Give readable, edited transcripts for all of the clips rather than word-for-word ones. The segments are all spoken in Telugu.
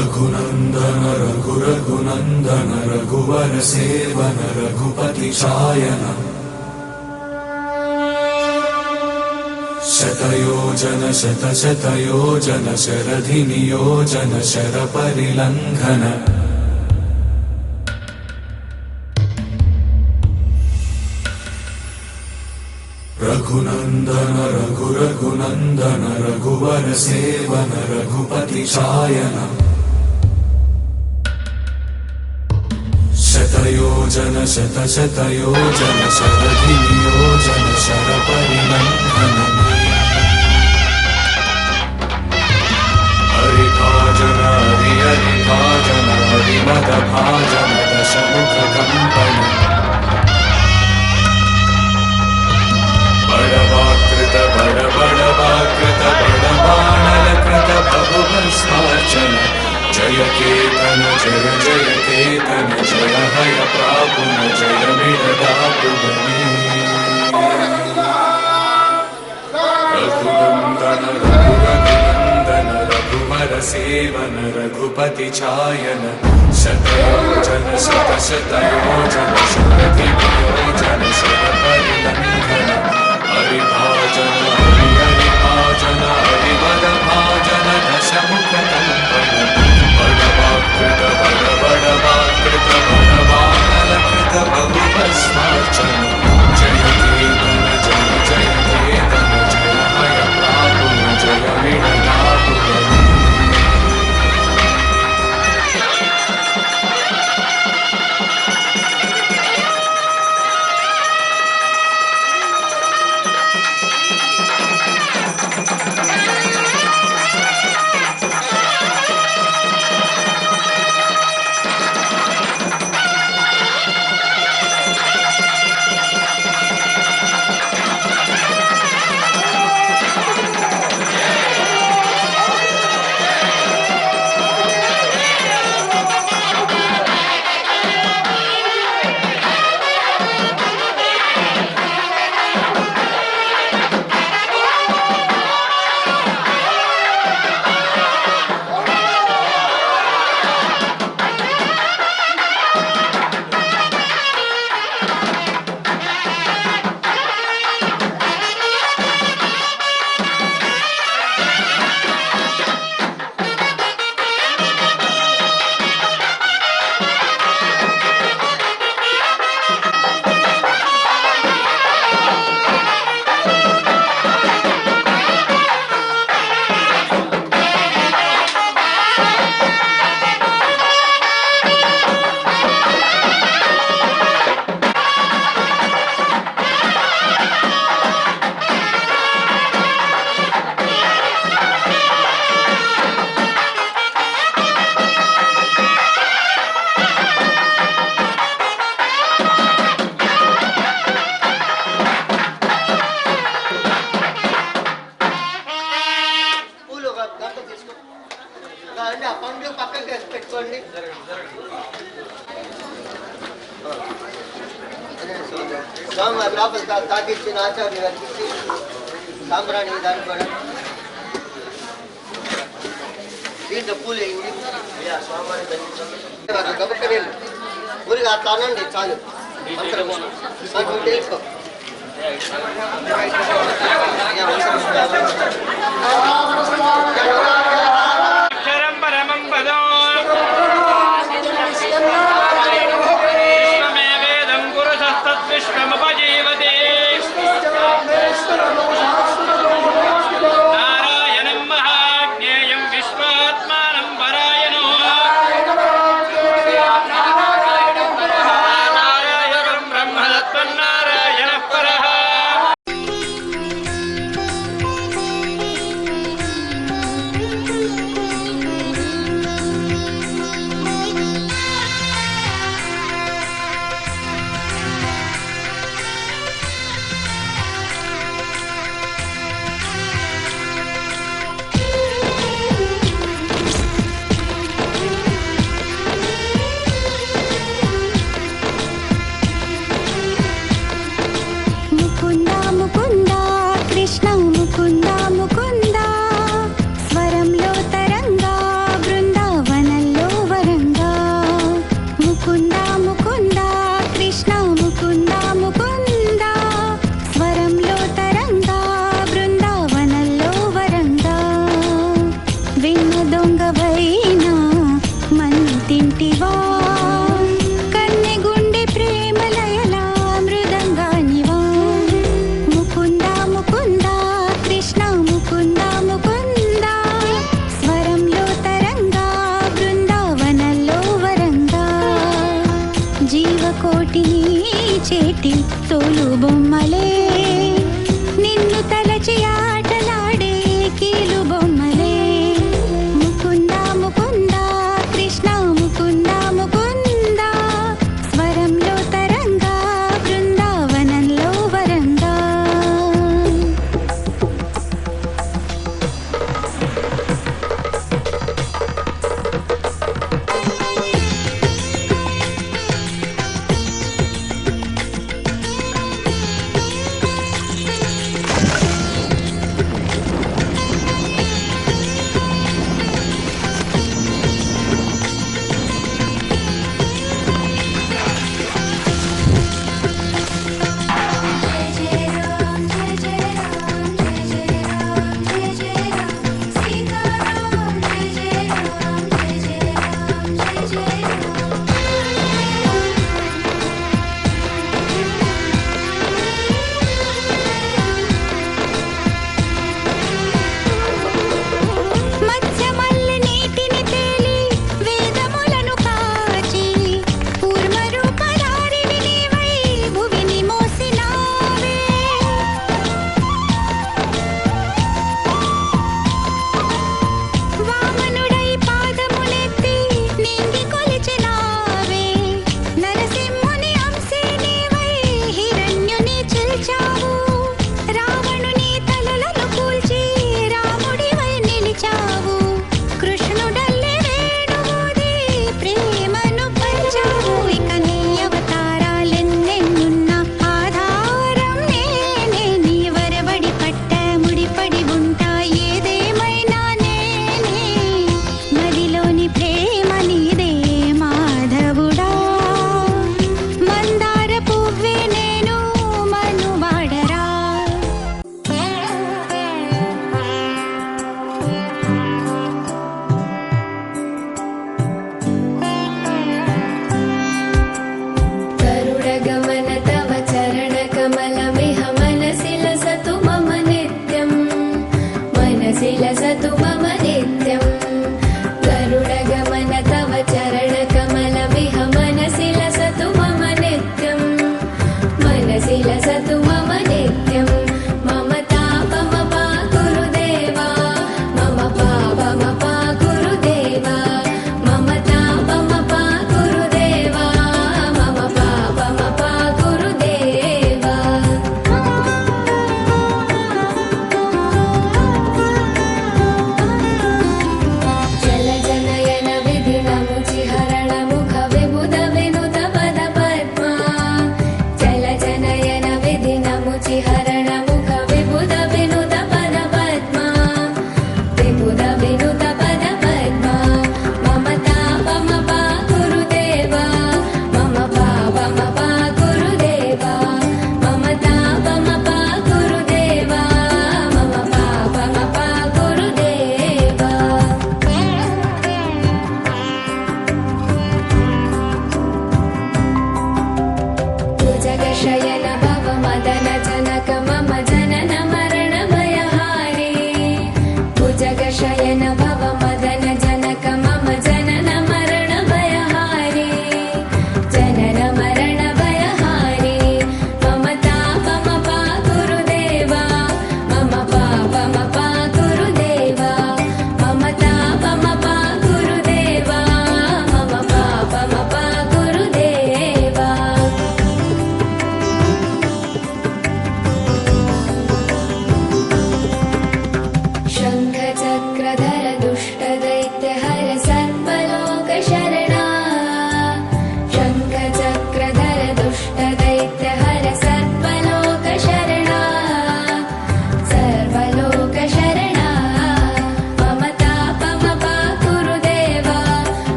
रघुनंदन रघुनंदन रघुवर सेवन रघुपति चायन शतयोजन शतशतयोजन शरधि नियोजन शरपरिलंघन रघुनंदन रघुनंदन रघुवर सेवन रघुपति चायन शतयोजन शतशतयोजन शरधि नियोजन शरपरिलंघन हरिभाजन हरिभाजन हरिमद भाजन दशमुख कंपन बड़वाकृत बड़वाकृत बड़वानलकृत बहुभस्मार्चन जय केतन जय जय केतन जय हय प्रापुन जय मिडदापुगने रघुनंदन रघुनंदन रघुवर सेवन रघुपति चायन शतयोजन शतशतयोजन शरधि नियोजन शरपरिलंघन हरिभाजन हरिभाजन हरिमद भाजन दशमुख कंपन बड़वाकृत बड़वाकृत बड़वानलकृत बहुभस्मार्चन जय केतन जय जय केतन जय हय प्रापुन जय मिडदापुगने తాకిచ్చిన ఆచార్యులు అర్పించి సాంబ్రాణి దాని కూడా దీంట్లో పూలు వేయండి కాబట్టి ఊరిగా అట్లా అనండి చాలు తెలుసుకో తోలు బొమ్మలే నిన్ను తలచి ఆటలాడే కీలు బొమ్మలే ముకుంద ముకుంద కృష్ణ ముకుంద ముకుంద స్వరంలో తరంగా బృందావనంలో వరంగా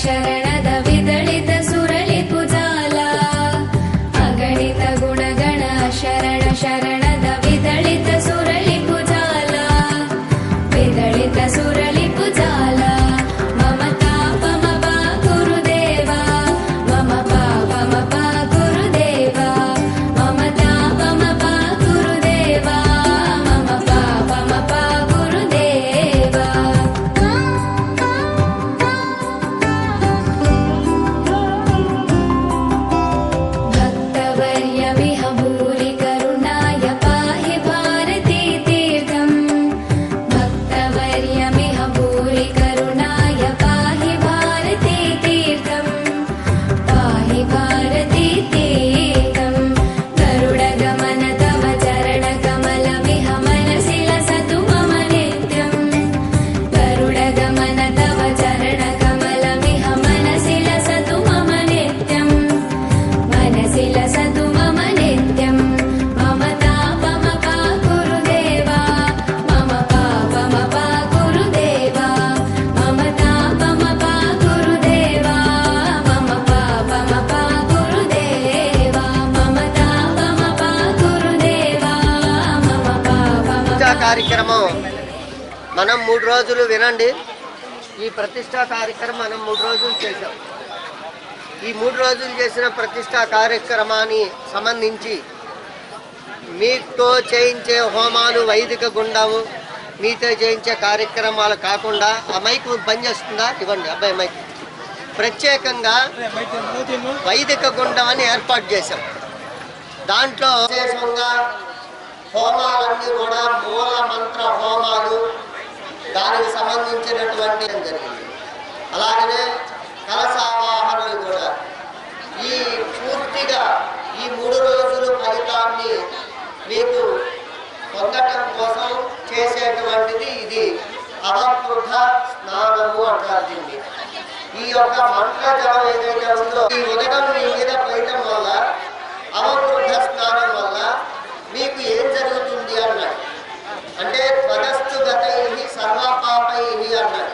ಶರಣದ ವಿದಳಿತ ಸುರಳಿ ಪುಜಾಲ ಅಗಣಿತ ಗುಣಗಣ ಶರಣ ಶರಣದ ವಿದಳಿತ ಸುರಳಿ ಪುಜಾಲ ವಿದಳಿತ ಸುರಳಿ ಪುಜಾಲ ಮಮತಾ ಪಮ ಪಾ ಗುರುದೇವ కార్యక్రమం మనం 3 రోజులు వినండి. ఈ ప్రతిష్టా కార్యక్రమం మనం 3 రోజులు చేసాం. ఈ 3 రోజులు చేసిన ప్రతిష్టా కార్యక్రమాన్ని సంబంధించి మీతో చేయించే హోమాలు, వైదిక గుండము, మీతో చేయించే కార్యక్రమాలు కాకుండా ఆ మైక్ పనిచేస్తుందా? ఇవ్వండి అబ్బాయి మైక్. ప్రత్యేకంగా వైదిక గుండం అని ఏర్పాటు చేశాం. దాంట్లో విశేషంగా హోమాలన్నీ కూడా మూల మంత్ర హోమాలు, దానికి సంబంధించినటువంటి జరిగింది. అలాగనే కలశావాహనలు కూడా. ఈ పూర్తిగా ఈ 3 రోజులు ఫలితాన్ని మీకు పొందటం కోసం చేసేటువంటిది ఇది అవకృత స్నానము అంటారు దీన్ని. ఈ యొక్క మంత్ర జపం ఏదైతే ఉందో ఈ ఉదయం మీ మీద పడటం వల్ల, అవకృత స్నానం వల్ల మీకు ఏం జరుగుతుంది అన్నాడు. అంటే త్వగస్తు గతై సర్వపాపై అన్నాడు.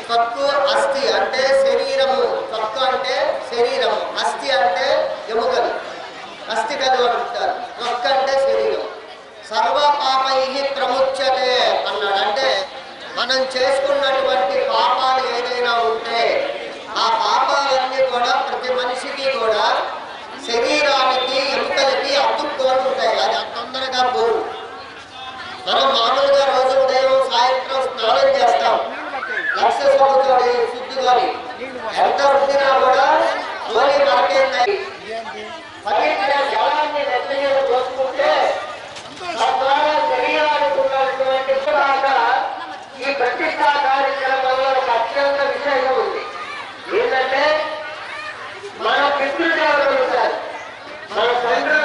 త్వక్కు అస్థి అంటే శరీరము, త్వక్కు అంటే శరీరము, అస్థి అంటే ఎముకలు, అస్థికలు అంటారు. త్వక్ అంటే శరీరం. సర్వపాపై ప్రముచ్యతే అన్నాడు. అంటే మనం చేసుకున్నటువంటి పాపాలు ఏదైనా ఉంటే ఆ పాపాలన్నీ కూడా ప్రతి మనిషికి కూడా శరీరానికి, ఎముకలకి అతుక్కొని ఉంటాయి. అది తొందరగా పోరు. మనం మామూలుగా రోజు ఉదయం సాయంత్రం స్నానం చేస్తాం, లక్ష సముద్రుడి శుద్ధిగాని ఎంత రుద్దినా కూడా పోలి మనకేంటాయి. పవిత్ర జలాన్ని నెత్తిలో పోసుకుంటే తద్వారా శరీరానికి ఉన్నటువంటి ఈ ప్రతిష్టా కార్యక్రమంలో ఒక అత్యంత విశేషం ఉంది. ఏంటంటే మన పితృదేవతలు ఉంటారు, మన తండ్రులు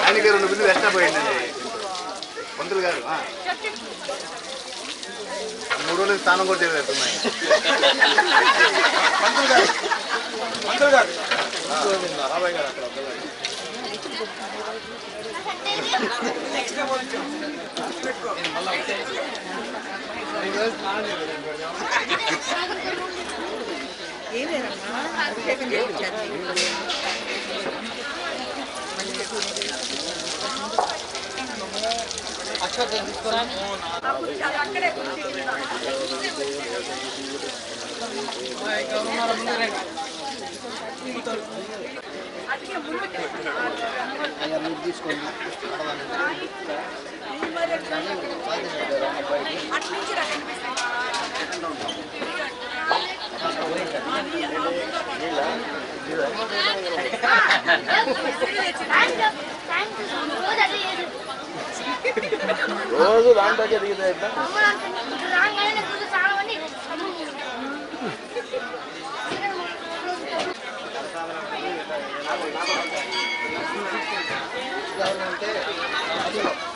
ఆయనకి 2 బిల్లు ఎక్స్ట్రా పోయిందండి పంతులు గారు. 3 వాళ్ళు స్థానం కూడా తెలియజేస్తున్నాయి. మంత్రులు గారు రాబాయ్ గారు అక్కడ అక్షరం తీసుకోరా మీరు తీసుకోండి. రోజు దాంట్లోకి ఎదిగితే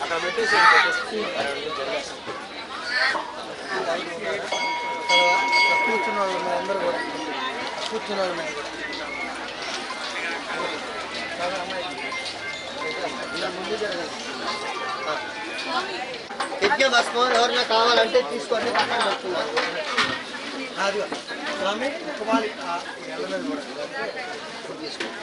అక్కడ పెట్టేసి కూర్చున్న వాళ్ళు అందరూ కూడా కూర్చున్న వాళ్ళు ముందు జరగాలి. యజ్ఞ భస్మం ఎవరైనా కావాలంటే తీసుకోండి. పక్కన పెట్టుకున్నారు అదిగో స్వామి కుమారి ఎల్ల మీద కూడా తీసుకోండి.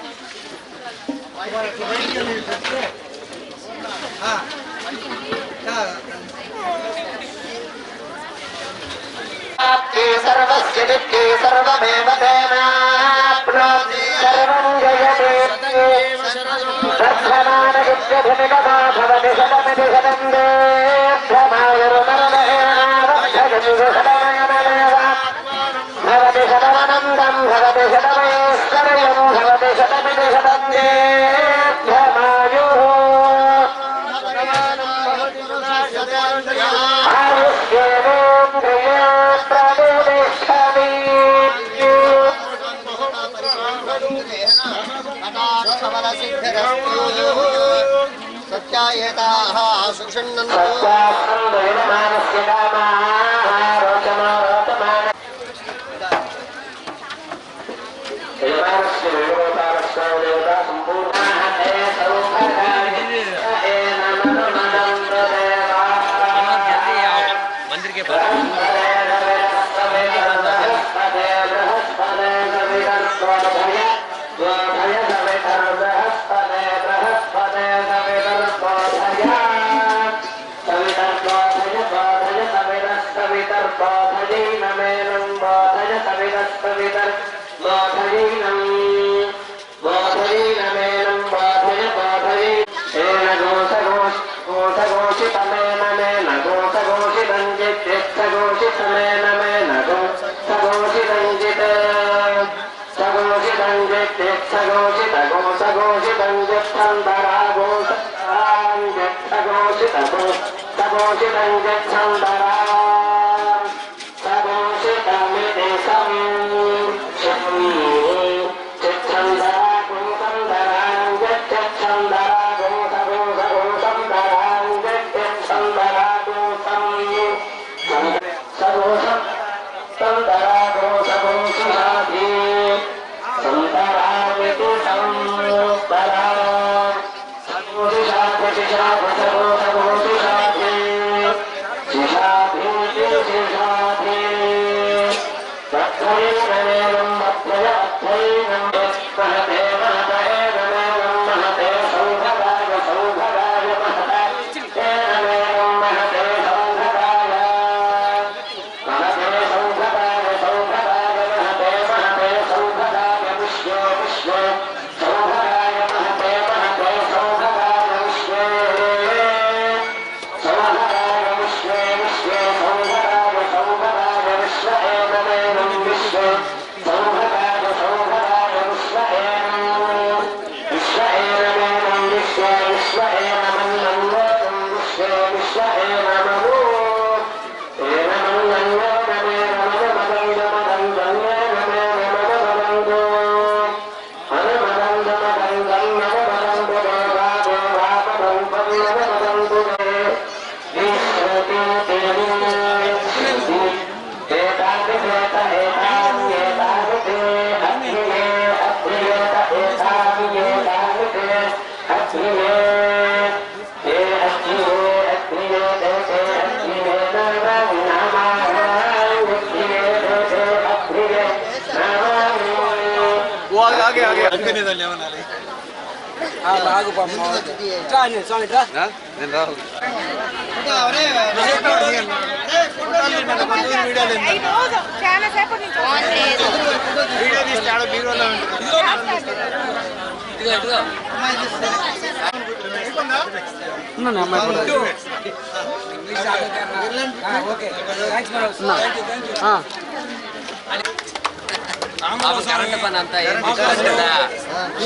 సర్వస్య నిత్యే సర్వమేవ తేనాప్నోతి సర్వం జయతే సర్వమానవిద్యధినిగమా భవతి శతమితి శతం భవతి శతమనందం భవతి శతమైశ్వర్యం భవతి శతమితి శతం దేభ్యమాయుః ఆయుష్యేంద్రియే ప్రతిష్టతి సత్యాయేతాః సుషుణ్ణन्तు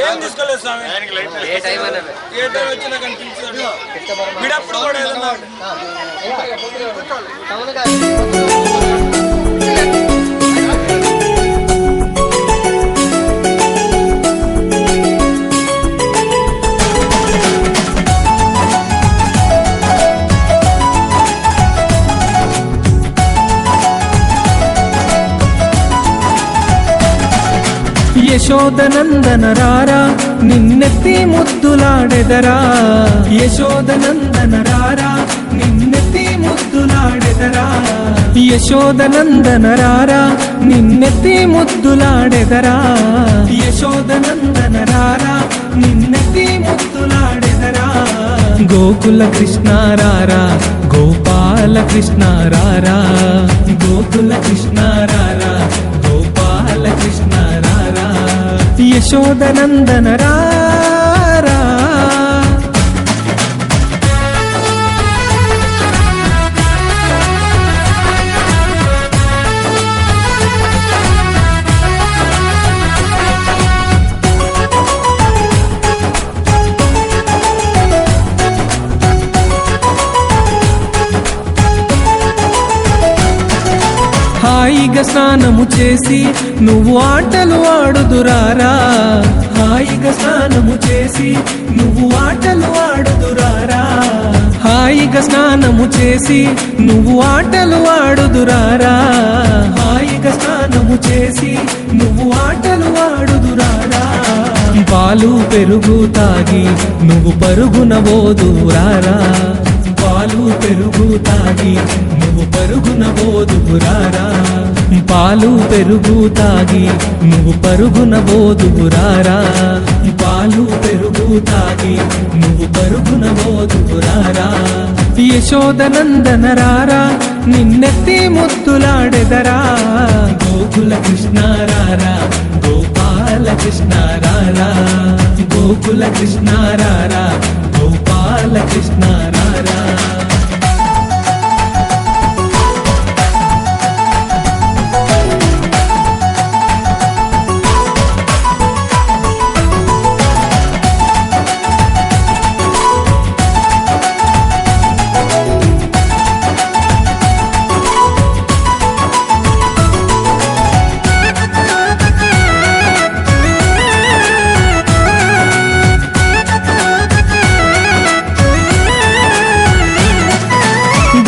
ఏం తీసుకోలేదు స్వామి. ఏ టైం వచ్చినా కనిపించాడు. వీడప్పుడు కూడా ఏదన్నా యశోదనందన రారా నిన్నెత్తి ముద్దులాడెదరా, యశోదనందన రారా నిన్నెత్తి ముద్దులాడెదరా, యశోదనందన రారా నిన్నెత్తి ముద్దులాడెదరా, యశోదనందన రారా నిన్నెత్తి ముద్దులాడెదరా. గోకుల కృష్ణ రారా గోపాల కృష్ణ రారా, గోకుల కృష్ణ రారా గోపాల కృష్ణ రారా, యశోదనందన రారా. హాయిగా స్నానము చేసి నువ్వు ఆటలు ఆడుదురారా, హాయిగా స్నానము చేసి నువ్వు ఆటలు ఆడుదురారా, హాయిగా స్నానము చేసి నువ్వు ఆటలు ఆడుదురారా, హాయిగా స్నానము చేసి నువ్వు ఆటలు ఆడుదురారా. పాలు పెరుగు తాగి నువ్వు పరుగున పోదురారా, పాలు పెరుగు తాగి నువ్వు పరుగున పోదురారా, పాలు పెరుగు తాగి నువ్వు పరుగున పోదురారా, పాలు పెరుగు తాగి నువ్వు పరుగున పోదురారా. యశోదనందన రారా నిన్నెత్తి ముద్దులాడెదరా, గోకుల కృష్ణ రారా గోపాల కృష్ణ రారా, గోకుల కృష్ణ రారా గోపాల కృష్ణ రారా.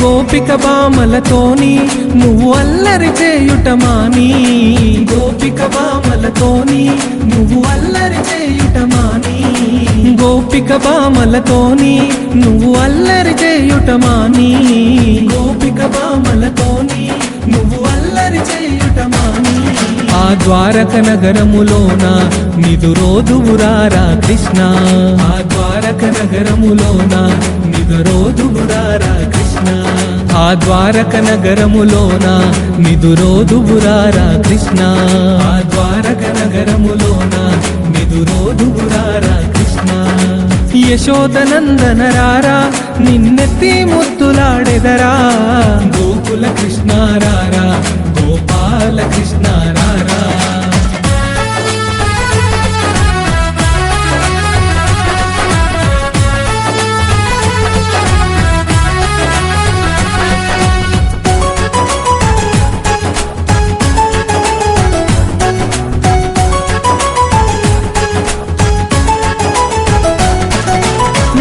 గోపిక బామలతోని నువ్వు అల్లరి చేయుట మాని, గోపిక బామలతోని నువ్వు అల్లరి చేయుట మాని, గోపిక బామలతోని నువ్వు అల్లరి చేయుట మాని, గోపిక బామలతోని నువ్వు అల్లరి చేయుట మాని. ఆ ద్వారక నగరములోన నిదురోదువురారా కృష్ణ, ఆ ద్వారక నగరములోన నిదురోదువురారా కృష్ణ, ఆ ద్వారక నగరములోన నిదురోదువురారా కృష్ణ, ఆ ద్వారక నగరములోన నిదురోదువురారా కృష్ణ. యశోదనందన రారా నిన్నెత్తి ముద్దులాడెదరా, గోకుల కృష్ణ రారా గోపాల కృష్ణ రారా.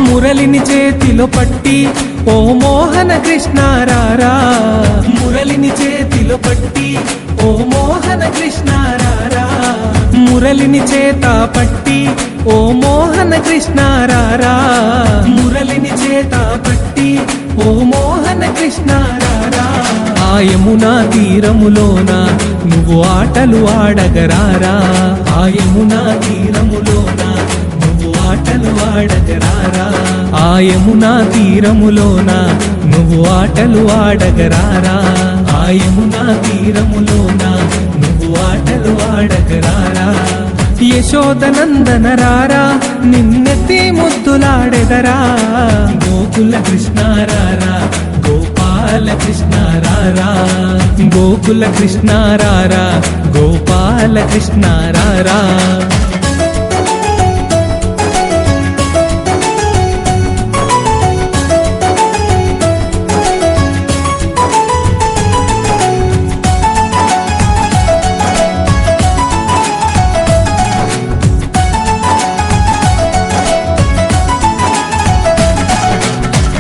మురళిని చేతిలో పట్టి ఓ మోహన కృష్ణ రారా, మురళిని చేతిలో పట్టి ఓ మోహన కృష్ణ రారా, మురళిని చేత పట్టి ఓ మోహన కృష్ణ రారా మురళిని చేత పట్టి ఓ మోహన కృష్ణ రారా ఆ యమునా తీరములోన నువ్వు ఆటలు ఆడగరారా ఆ యమునా తీరములోన నువ్వు ఆటలు ఆడగరారా ఆ యమునా తీరములోన నువ్వు ఆటలు ఆడగరారా ఆ యమునా తీరములోన నువ్వు ఆటలు ఆడగరారా యశోదనందన రారా నిన్నెత్తి ముద్దులాడెదరా గోకుల కృష్ణ రారా గోపాల కృష్ణ రారా గోకుల కృష్ణ రారా గోపాల కృష్ణ రారా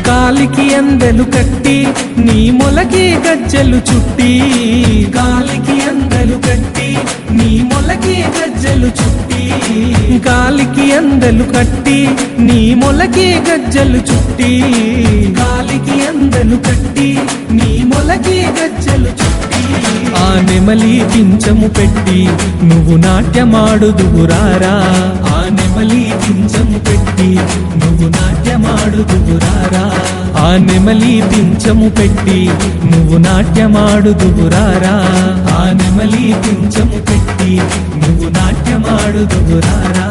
కాలికి అందెలు కట్టి నీ మొలకి గజ్జలు చుట్టి కాలికి అందెలు కట్టి నీ మొలకి గజ్జలు చుట్టి కాలికి అందెలు కట్టి నీ మొలకి గజ్జలు చుట్టి కాలికి అందెలు కట్టి నీ మొలకి గజ్జలు చుట్టి ఆ నెమలి పించము పెట్టి నువ్వు నాట్యమాడుదువురారా ఆ నెమలి పించము పెట్టి నువ్వు నాట్యమాడుదువురారా ఆ నెమలి పించము పెట్టి నువ్వు నాట్యమాడుదువురారా ఆ నెమలి పించము పెట్టి నువ్వు నాట్యమాడుదువురారా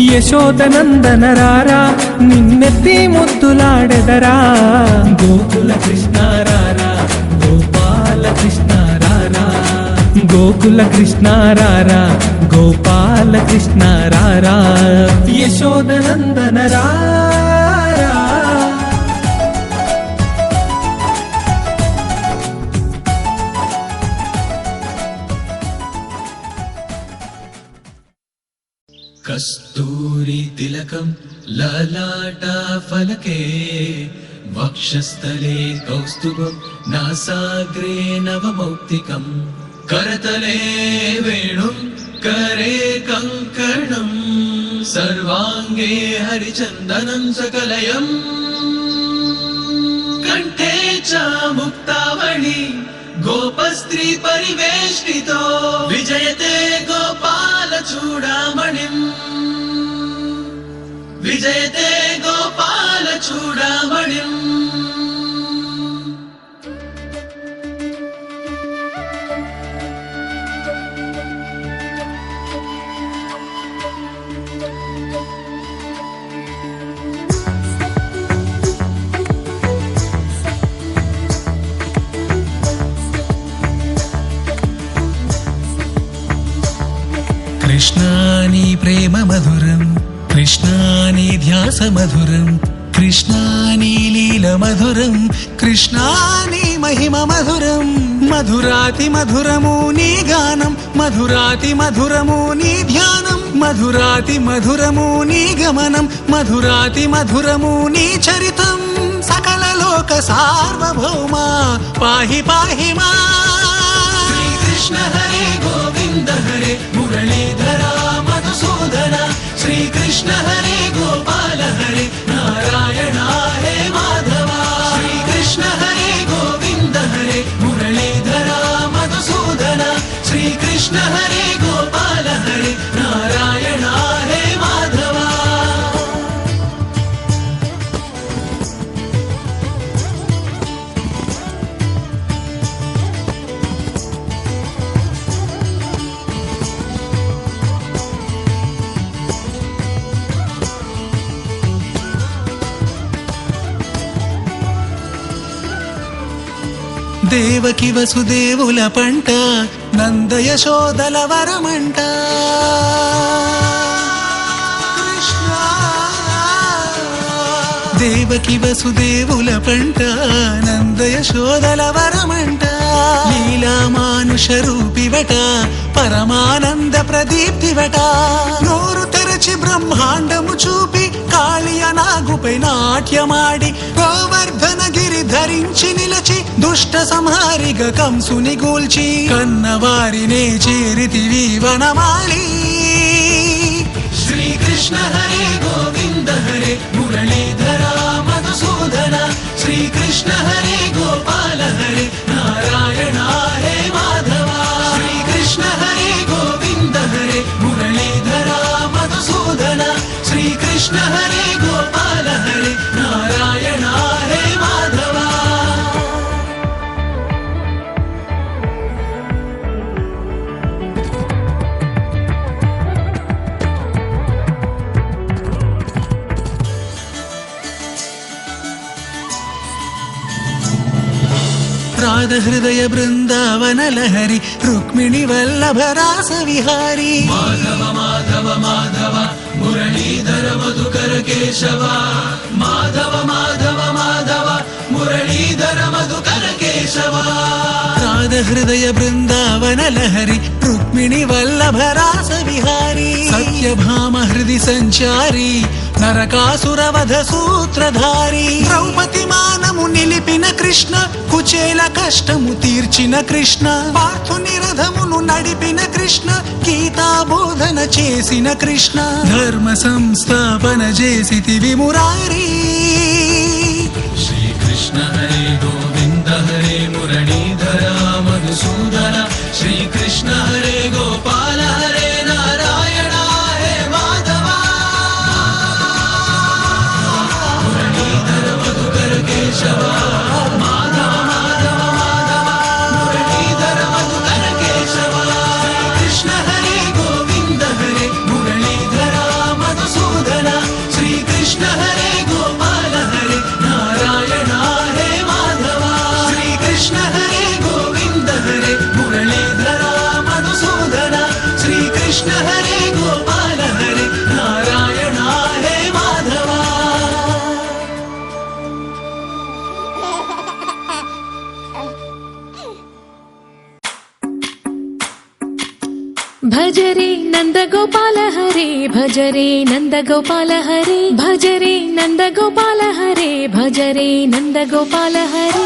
యశోదనందన రారా నిన్నెత్తి ముద్దులాడెదరా గోకుల కృష్ణ రారా గోపాల కృష్ణ రారా గోకుల కృష్ణ రారా గోపాల కృష్ణ రారా యశోదనందన రారా కస్తూరి తిలకం లలాటా ఫలకే వక్షస్థలే కౌస్తుభం నాసాగ్రే నవమౌక్తికం करतले वेणुं करे कङ्कणं सर्वाङ्गे हरिचन्दनं सकलयम् कण्ठे च मुक्तावळि गोपस्त्री परिवेष्टितो विजयते गोपालचूडामणिम् विजयते गोपालचूडामणिम् कृष्णानि प्रेम मधुरं कृष्णानि ध्यास मधुरं कृष्णानि लील मधुरं कृष्णानि महिम मधुरं मधुराति मधुरमु नी गानं मधुराति मधुरमु नी ध्यानं मधुराति मधुरमु नी गमनं मधुराति मधुरमु नी चरितं सकल लोक सार्वभौमा पाहि पाहि मा श्री कृष्ण हरे गोविंद हरे मुरलीधरा मधुसूदन श्री कृष्ण हरे गोपाल हरे नारायण हरे माधव श्री कृष्ण हरे गोविंद हरे मुरलीधरा मधुसूदन श्री कृष्ण हरे गोपाल हरे नारायण हरे माधव దేవకి వసుదేవుల పంట నంద యశోదల వరమంట దేవకి వసుదేవుల పంట నంద యశోదల వరమంట లీలా మానుష రూపివట పరమానంద ప్రదీప్తివట నోరు తెరచి బ్రహ్మాండము చూపి కాళియ నాగుపై నాట్యమాడి గోవర్ధన గిరి ధరించి నిలచి దుష్ట సంహారిగ కంసుని గూల్చి కన్నవారినే చేరితివి వనమాలి కృష్ణ హరే గోవింద హరే మురళీధరా మధుసూదన శ్రీకృష్ణ హరే గోపాల హరే నారాయణ హరే మాధవ శ్రీకృష్ణ హరే గోవింద హరే మురళీధరా మధుసూదన శ్రీకృష్ణ హరే గోపాల హరే నారాయణ హరే మాధవ రాధ హృదయ బృందావన లహరి రుక్మిణి వల్లభ రాస విహారీ మాధవ మాధవ మాధవ మురళీధర మధుకర కేశవ మాధవ మాధవ మాధవ మురళీధర మధుకర కేశవ రాధ హృదయ బృందావన లహరి రుక్మిణి వల్లభ రాస విహారీ సత్యభామ హృది సంచారి నరకాసురవధ సూత్రధారి ద్రౌపది మానము నిలిపిన కృష్ణ కుచేల కష్టము తీర్చిన కృష్ణ పార్థుని రథమును నడిపిన కృష్ణ గీతా బోధన చేసిన కృష్ణ ధర్మ సంస్థాపన చేసితివి మురారీ శ్రీకృష్ణ హరే గోవింద హరే మురళీధర మధుసూదన శ్రీకృష్ణ హరే గోపాల హరే నారాయణ హరే మాధవ మురళీధర మధుకర కేశవ మాధవ మాధవ మాధవ మురళీధర మధుకర కేశవ శ్రీకృష్ణ హరే గోవింద హరే మురళీధర మధుసూదన శ్రీకృష్ణ హరే గోపాల హరే నారాయణ హరే మాధవ శ్రీకృష్ణ హరే గోవింద హరే మురళీధర మధుసూదన శ్రీకృష్ణ హరే గోపాల హరే నారాయణ హరే మాధవ भज रे नंद गोपाल हरे भज रे नंद गोपाल हरे भज रे नंद गोपाल हरे भज रे नंद गोपाल हरे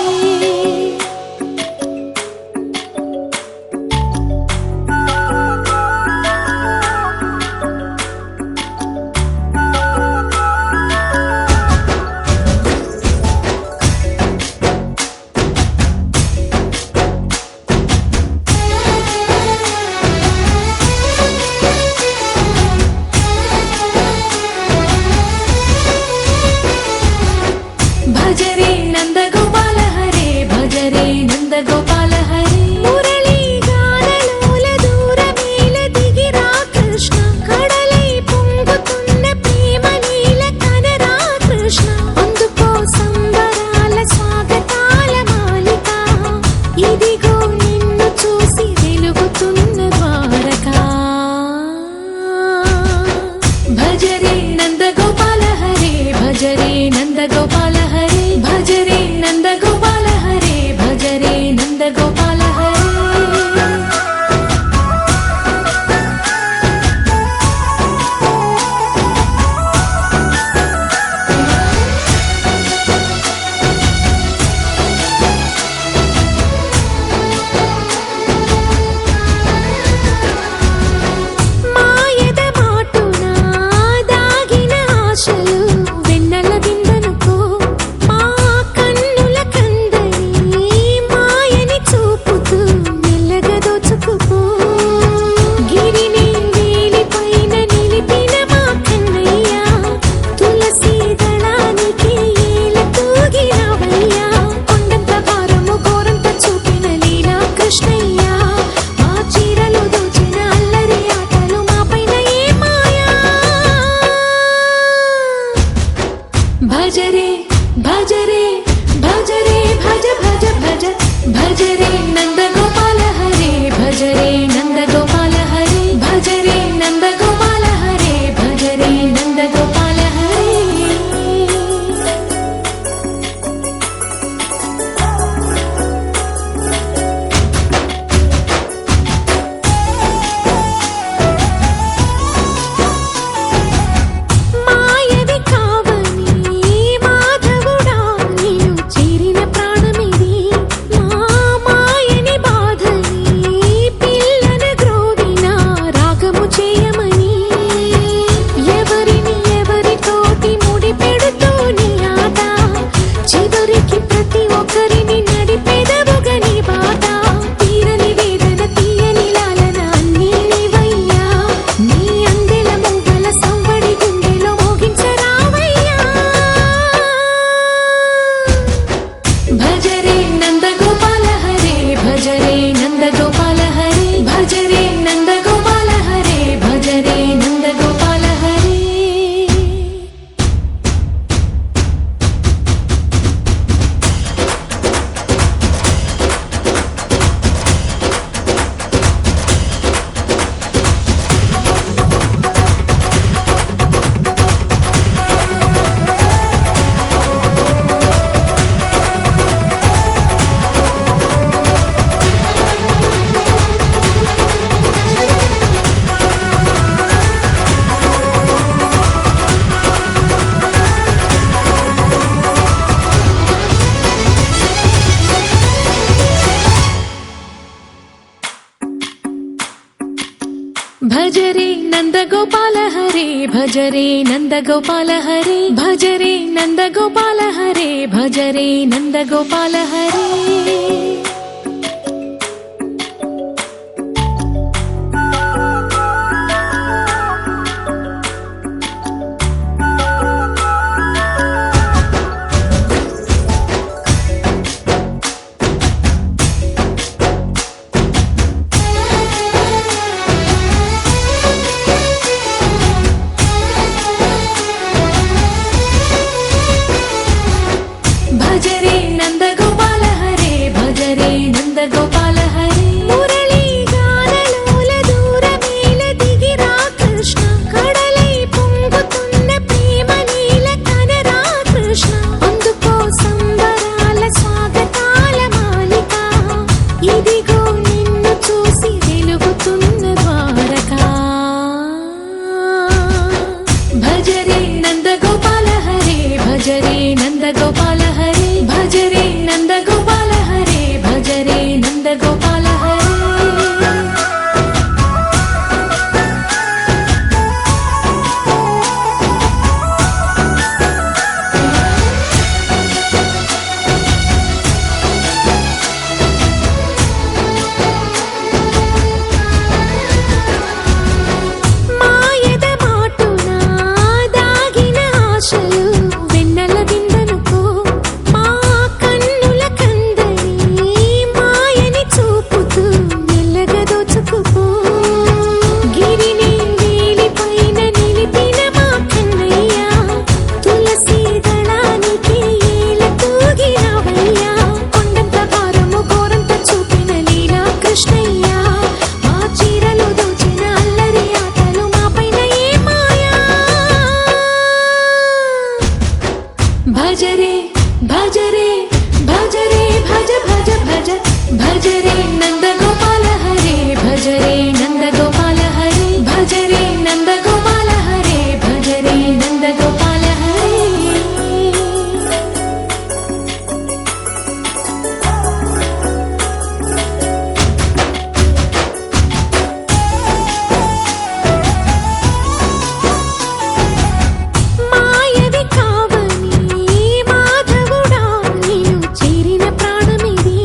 भज रे नंद गोपाल हरे भज భజరే నందగోపాల హరే భజరే నందగోపాల హరే భజరే నందగోపాల హరే భజరే నందగోపాల హరే భజరే నందగోపాల హరే భజరే నందగోపాల హరే మురళీ గానలోల దూరమేల దిగిరా కృష్ణ కడలై పొంగుతున్న ప్రేమ నీల కనరా కృష్ణ అందుకో సంబరాల స్వాగతాల మాలిక ఇదిగో నిన్ను చూసి వెలుగుతున్న ద్వారకా భజరే నందగోపాల హరే భజరే నందగోపాల హరే భజరే నందగోపాల హరే భజరే నందగోపాల హరే మాయద మాటున దాగిన ఆశలు వెన్నెల విందనుకో మా కన్నుల కందని మాయని చూపుతూ మెల్లగా దోచుకుపో గిరిని వేలిపైన నిలిపిన మా కన్నయ్య తులసి దళానికి ఏల తూగినవయ్యా కొండంత భారము ఘోరంత చూపిన లీలా కృష్ణయ్య మా చీరలు దోచిన అల్లరి ఆటలు మా పైన ఏ మాయా భజరే భజరే భజరే భజ భజ భజ భజరే నందగోపాల హరే భజరే నందగోపాల హరే భజరే నందగోపాల హరే భజరే నందగోపాల హరే మాయవి కావని మాధవుడా నీవు చేరిన ప్రాణమిది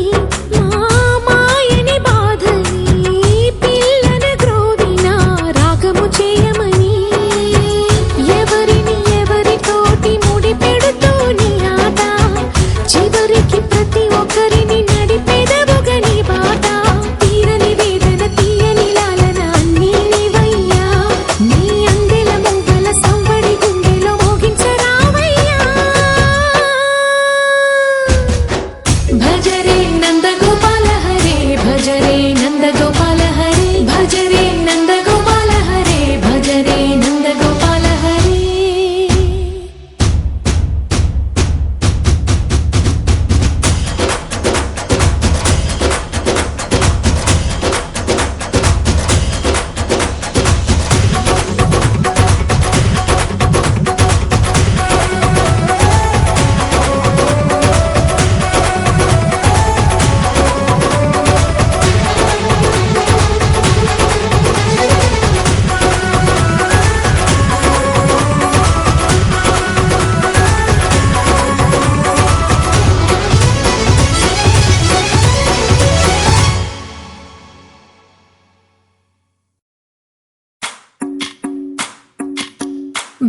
మా మాయని బాధని పిల్లన గ్రోవిన రాగము చేయమని ఎవరిని ఎవరితోటి ముడి పెడుతూ నీ ఆట చివరికి ప్రతి ఒక్కరిని నడిపెదవుగా నీ బాట తీరని వేదన తీయని లాలన అన్నీ నీవయ్యా నీ అందెల మొగ్గల సంవడి గుండెలో మోగించరావయ్యా భజరే నందగోపాల హరే భజరే నందగోపాల హరే భజరే నందగోపాల హరే భజరే నందగోపాల హరే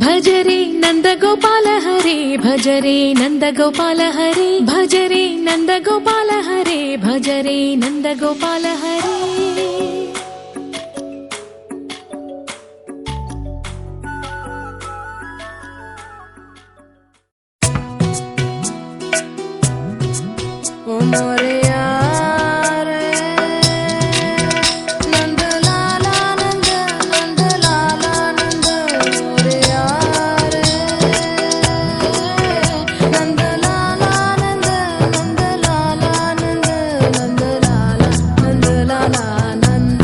భజరే నందగోపాల హరే భజరే నందగోపాల హరే భజరే నందగోపాల హరే భజరే నందగోపాల హరే ओ मोरे यार नंद लाला नंद नंद लाला नंद मोरे यार नंद लाला नंद नंद लाला नंद नंद लाला नंद लाला नंद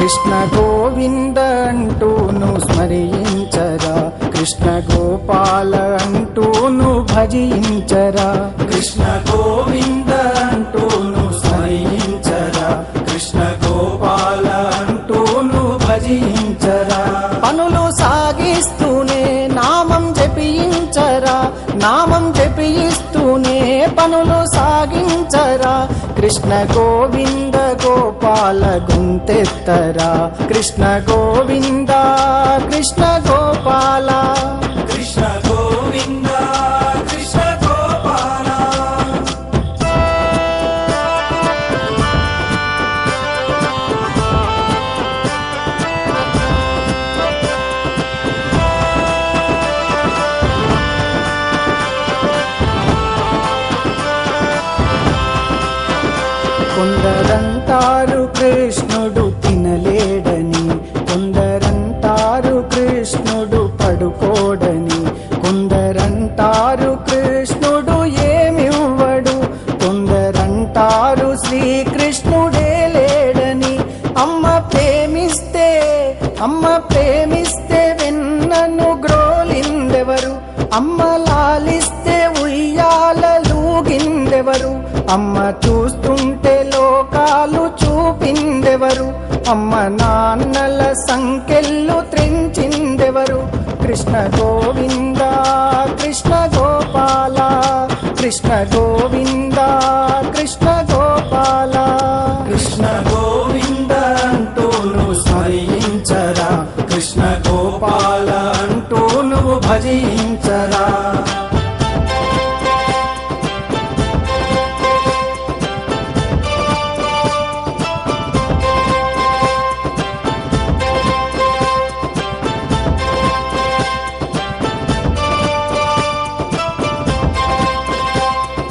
కృష్ణ గోవింద అంటూను స్మరించరా, కృష్ణ గోపాల అంటూను భజించరా, కృష్ణ గోవింద అంటూను స్మరించరా, కృష్ణ గోపాల అంటూను భజించరా. పనులు సాగిస్తూనే నామం జపించరా, నామం జపిస్తూనే పనులు సాగించరా, కృష్ణ గోవింద గోపాల గుంతెత్తరా, కృష్ణ గోవింద కృష్ణ గోపాల, కృష్ణ గోవింద కృష్ణ గోపాల. కొందరంటారు కృష్ణుడు తినలేడని, కొందరంటారు కృష్ణుడు పడుకోడని, కొందరంటారు కృష్ణుడు ఏమివ్వడు, కొందరంటారు శ్రీకృష్ణుడే లేడని. అమ్మ ప్రేమిస్తే వెన్నను గ్రోలిందెవరు, అమ్మ లాలిస్తే ఉయ్యాలలూగిందెవరు, అమ్మ చూస్తుంటే లోకాలు చూపిందెవరు, అమ్మ నాన్నల సంకెళ్ళు త్రెంచిందెవరు. కృష్ణ గోవింద కృష్ణ గోపాల, కృష్ణ గోవింద కృష్ణ గోపాల, కృష్ణ గోవింద అంటూను స్మరించరా, కృష్ణ గోపాల అంటూ నువ్వు భజించరా.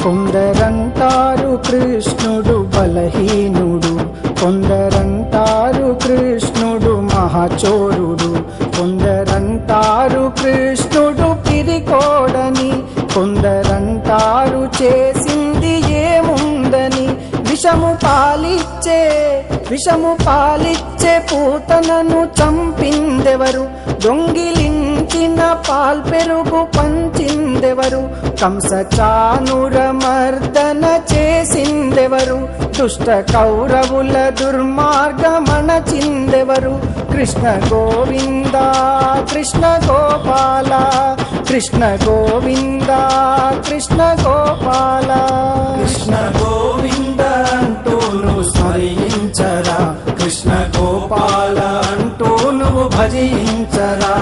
కొందరంటారు కృష్ణుడు బలహీనుడు, కొందరంటారు కృష్ణుడు మహాచోరుడు, కొందరంటారు కృష్ణుడు పిరికోడని, కొందరంటారు చేసింది ఏముందని. విషము పాలిచ్చే పూతనను చంపిందెవరు, దొంగిలించిన పాల్పెరుగు పంచిందెవరు, కంస చానుర మర్దన చేసిందెవరు, దుష్ట కౌరవుల దుర్మార్గమణచిందెవరు. కృష్ణ గోవింద కృష్ణ గోపాల, కృష్ణ గోవింద కృష్ణ గోపాల, కృష్ణ గోవింద అంటూను స్మరించరా, కృష్ణ గోపాల అంటూ నువ్వు భజించరా.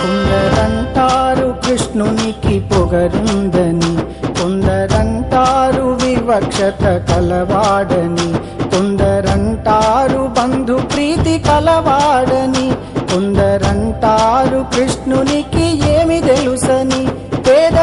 కొందరంటారు కృష్ణునికి పొగరుందని, కొందరంటారు వివక్షత కలవాడని, కొందరంటారు బంధు ప్రీతి కలవాడని, కొందరంటారు కృష్ణునికి ఏమి తెలుసని. పేద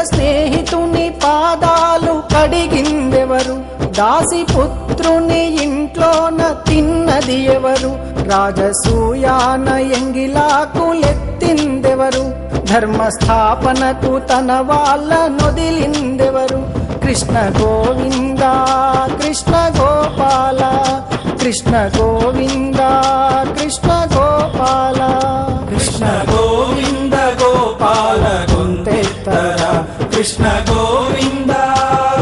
స్నేహితుని పాదాలు కడిగిందెవరు, దాసిపుత్రుని ఇంట్లోన తిన్నది ఎవరు, రాజసూయాన ఎంగిలాకులెత్తిందెవరు, ధర్మస్థాపనకు తన వాళ్ళ నొదిలిందెవరు. కృష్ణ గోవింద కృష్ణ గోపాల, కృష్ణ గోవింద కృష్ణ గోపాల, కృష్ణ గోవింద గోపాల గుంతెత్తరా, కృష్ణ గోవింద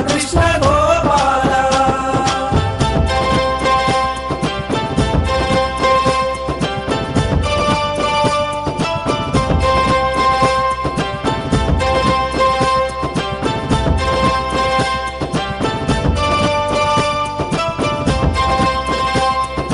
కృష్ణ గోపాల.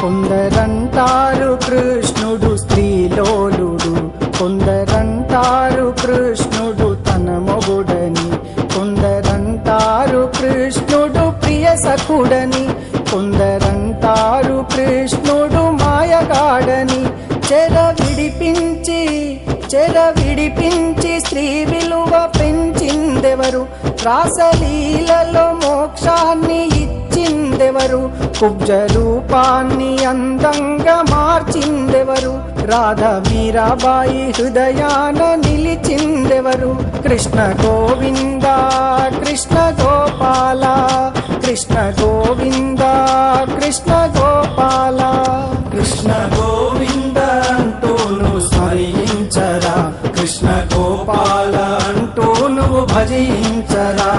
కొందరంటారు కృష్ణుడు స్త్రీలోలుడు, కొందరంటారు కృష్ణుడు తన మొగుడని, కొందరంటారు కృష్ణుడు ప్రియ సఖుడని, కొందరంటారు కృష్ణుడు మాయగాడని. చెర విడిపించి స్త్రీ విలువ పెంచిందెవరు, రాసలీలలో మోక్షాన్ని తెచ్చిందెవరు కుబ్జ రూపాన్ని అందంగా మార్చిందెవరు రాధ మీరాబాయి హృదయాన నిలిచిందెవరు కృష్ణ గోవింద కృష్ణ గోపాల కృష్ణ గోవింద కృష్ణ గోపాల కృష్ణ గోవింద అంటూ నువ్వు స్మరించరా కృష్ణ గోపాల అంటూ నువ్వు భజించరా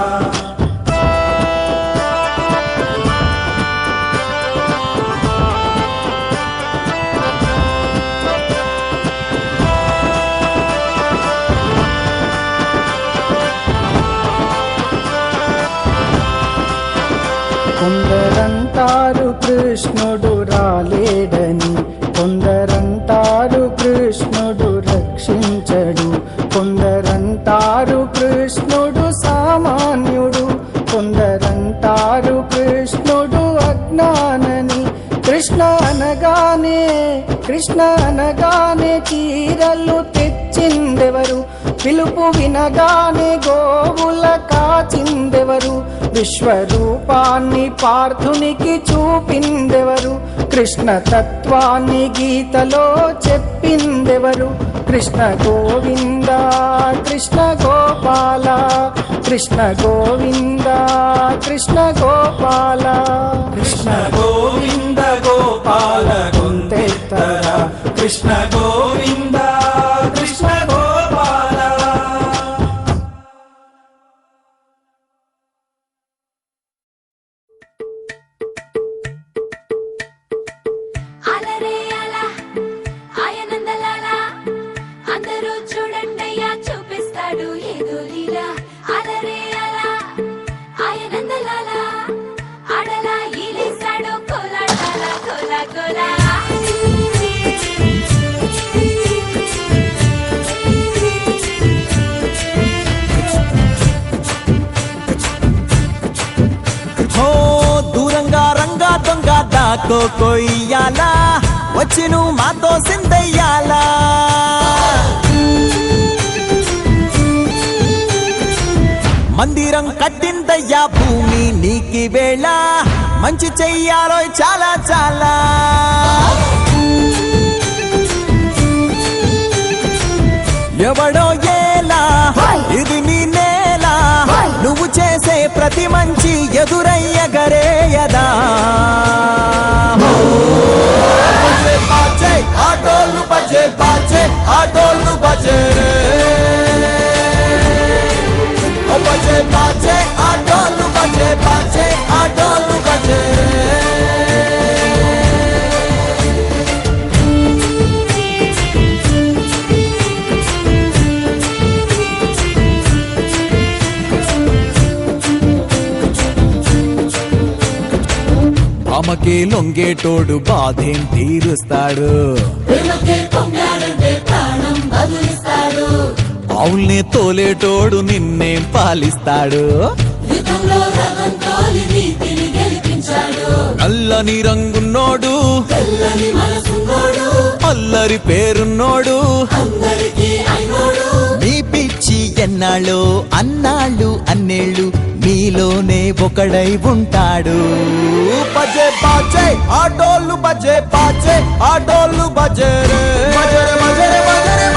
కొందరంటారు కృష్ణుడు రాలేడని కొందరంటారు కృష్ణుడు రక్షించడు కొందరంటారు కృష్ణుడు సామాన్యుడు కొందరంటారు కృష్ణుడు అజ్ఞానని కృష్ణ అనగానే చీరలు తెచ్చిందెవరు పిలుపు వినగానే గోవుల కాచిందెవరు విశ్వరూపాన్ని పార్థునికి చూపిందెవరు కృష్ణ తత్వాన్ని గీతలో చెప్పిందెవరు కృష్ణ గోవింద కృష్ణ గోపాల కృష్ణ గోవింద కృష్ణ గోపాల కృష్ణ గోవింద గోపాల గొంతెత్తర కృష్ణ గోవింద కృష్ణ గోపాల అలరే అలా ఆయనందలాలా అందరూ చూడండయ్యా చూపిస్తాడు ఏదో లీలా అలరే అలా ఆయనందలాలా ఆడలా ఈలేశాడు కోలాటాల కోలా కోలా హో దూరంగా రంగా దొంగ దాకో కొయ్యాలా వచ్చి నువ్వు మాతో సిందయ్యాలా మందిరం కట్టిందయ్యా భూమి నీకి వేళ మంచి చెయ్యాలో చాలా చాలా ఎవడో ఏలా ఇది నీ నేల నువ్వు చేసే ప్రతి మంచి ఎదురయ్యగరేయదా ఆటోలు బజే బాజే ఆటోలు బజే బజే బాజే ఆటోలు బజే బాజే ఆటోలు బజే అమ్మకే లొంగేటోడు బాధేం తీరుస్తాడు అవుల్నే తోలేటోడు నిన్నేం పాలిస్తాడు నల్లని రంగున్నోడు అల్లరి పేరున్నోడు మీ పిచ్చి ఎన్నాళ్ళు అన్నాళ్ళు అన్నేళ్ళు మీలోనే ఒకడై ఉంటాడు బజే బాజే ఆటోలు బజే బాజే ఆటోలు బజే రే బజే బజే బజే